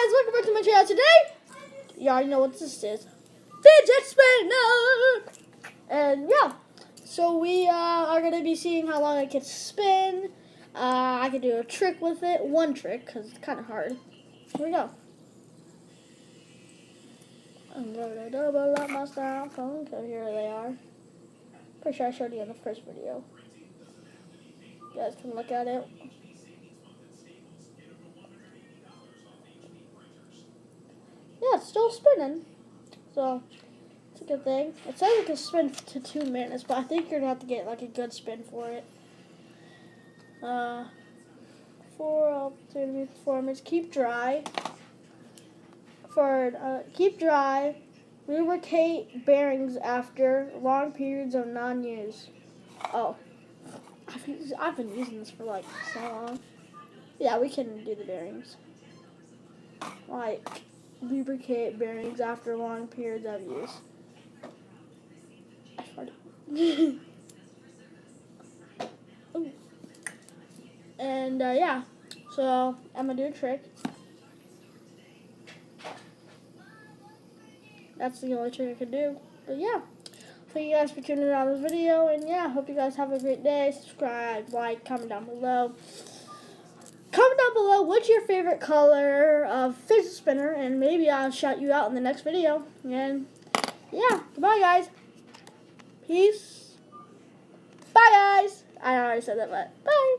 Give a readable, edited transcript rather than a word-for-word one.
guys, welcome back to my channel today. You already know what this is. Fidget spinner! And yeah, so we are going to be seeing how long it can spin. I can do a trick with it. One trick, because it's kind of hard. Here we go. I'm going to double up my styrofoam, so here they are. Pretty sure I showed you in the first video. You guys can look at it. Yeah, it's still spinning. So, it's a good thing. It says it can spin to 2 minutes, but I think you're going to have to get like a good spin for it. 4 alternate performance. Keep dry. Keep dry. Lubricate bearings after long periods of non-use. Oh, I've been using this for like so long. Yeah, we can do the bearings. Like, lubricate bearings after long periods of use. I farted. And yeah, so I'm gonna do a trick. That's the only trick I can do. But yeah, thank you guys for tuning in on this video. And yeah, hope you guys have a great day. Subscribe, like, comment down below. Comment down below what's your favorite color of fidget spinner, and maybe I'll shout you out in the next video. And yeah, goodbye guys. Peace. Bye guys. I already said that, but bye.